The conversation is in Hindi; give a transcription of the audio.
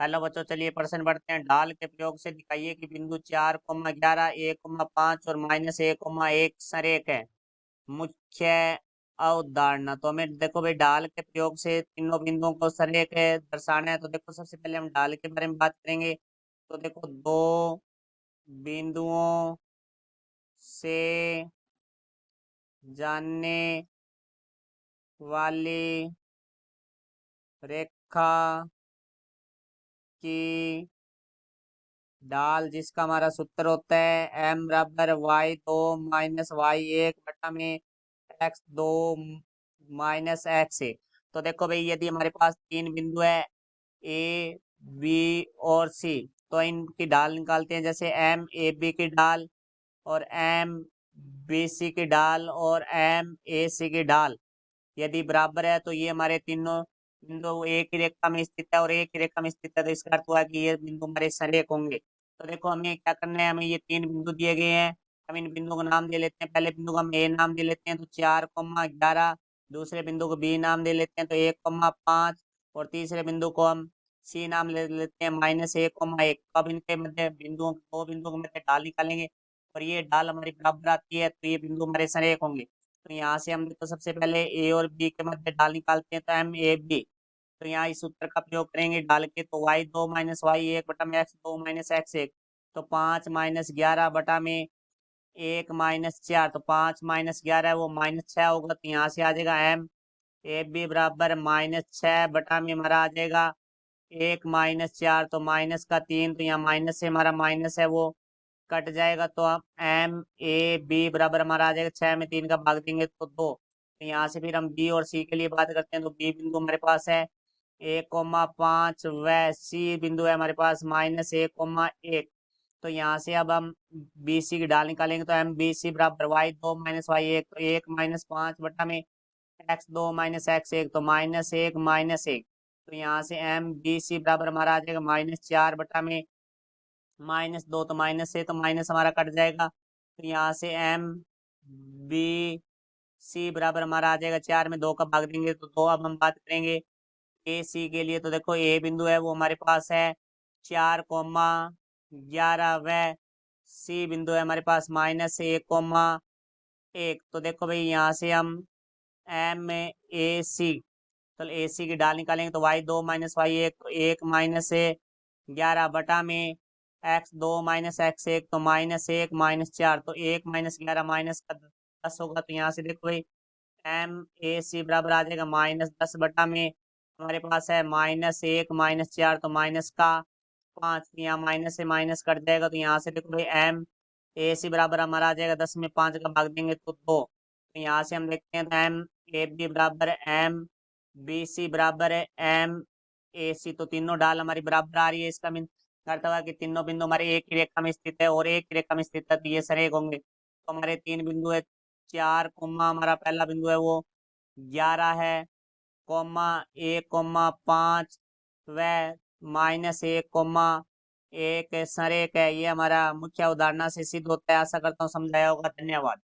हेलो बच्चों, चलिए प्रश्न बढ़ते हैं। ढाल के प्रयोग से दिखाइए कि बिंदु 4,11 1,5 और -1,1 संरेख है। मुख्य अवधारणा। तो हमें देखो भाई, ढाल के प्रयोग से तीनों बिंदुओं को संरेख है दर्शाना है। तो देखो, सबसे पहले हम ढाल के बारे में बात करेंगे। तो देखो, दो बिंदुओं से जानने वाली रेखा की ढाल, जिसका हमारा सूत्र होता है m बराबर y2 - y1 बटा में x2 - x1। तो देखो भाई, यदि हमारे पास तीन बिंदु है ए, बी और सी, तो इनकी ढाल निकालते हैं। जैसे एम ए बी की ढाल और एम बी सी की ढाल और एम ए सी की ढाल यदि बराबर है, तो ये हमारे तीनों बिंदु एक ही रेखा में स्थित है और एक ही रेखा में स्थित है। तो इसका अर्थ हुआ कि ये बिंदु हमारे संरेख होंगे। तो देखो, हमें क्या करना है, हमें ये तीन बिंदु दिए गए हैं। हम इन बिंदुओं को नाम दे लेते हैं। पहले बिंदु को हम ए नाम दे लेते हैं, तो 4,11। दूसरे बिंदु को बी नाम दे लेते हैं, तो 1,5। और तीसरे बिंदु को हम सी नाम ले लेते हैं, -1,1। अब इनके मध्य बिंदुओं दो बिंदुओं के मध्य ढाल निकालेंगे और ये ढाल हमारी बराबर आती है, तो ये बिंदु हमारे संरेख होंगे। तो यहाँ से हम देखो, सबसे पहले ए और बी के मध्य ढाल निकालते हैं, तो एम ए बी। तो यहाँ इस सूत्र का प्रयोग करेंगे ढाल के, तो y2 - y1 बटा में x2 - x1। तो 5 - 11 बटा में 1 - 4। तो 5 - 11 वो -6 होगा। तो यहाँ से आ जाएगा एम ए बी बराबर -6 बटा में हमारा आ जाएगा 1 - 4। तो -3, तो यहाँ माइनस से हमारा माइनस है वो कट जाएगा। तो हम एम ए बी बराबर हमारा आ जाएगा, 6 में 3 का भाग देंगे तो 2। तो यहाँ से फिर हम बी और सी के लिए बात करते हैं। तो बी बिंदु हमारे पास है 1,5 व सी बिंदु है हमारे पास -1,1। तो यहाँ से अब हम बी सी की ढाल निकालेंगे। तो एम बी सी बराबर y2 - y1। तो 1 - 5 बटा में x2 - x1। तो -1 तो यहाँ से एम बी सी बराबर हमारा आ जाएगा -4 बटा में -2। तो माइनस से तो माइनस हमारा कट जाएगा। तो यहाँ से एम बी सी बराबर हमारा आ जाएगा 4 में 2 का भाग देंगे तो 2। अब हम बात करेंगे ए सी के लिए। तो देखो, ए बिंदु है वो हमारे पास है 4,11 व सी बिंदु है हमारे पास -1,1। तो देखो भाई, यहाँ से हम एम ए सी, तो ए सी की ढाल निकालेंगे। तो y2 - y1। तो 1 - 11 बटा में x2 - x1। तो -1 - 4। तो 1 - 11 माइनस का 10 होगा। तो यहाँ से देखो भाई, एम ए सी बराबर आ जाएगा -10 बटा में हमारे पास है -1 - 4। तो माइनस का 5। यहाँ माइनस से माइनस कट जाएगा। तो यहाँ से देखो भाई, एम ए सी बराबर हमारा आ जाएगा 10 में 5 का भाग देंगे तो 2। तो यहाँ से हम देखते हैं, तो एम ए बी बराबर एम बी सी बराबर है एम ए सी। तो तीनों ढाल हमारी बराबर आ रही है। इसका मीन करता हुआ कि तीनों बिंदु हमारे एक ही रेखा में स्थित है और एक ही रेखा में स्थित है, तो ये संरेख होंगे। तो हमारे तीन बिंदु है 4, हमारा पहला बिंदु है वो 11 है, -1, 5 व -1, -1 संरेख है। ये हमारा मुख्य उदाहरण से सिद्ध होता है। आशा करता हूँ समझाया होगा। धन्यवाद।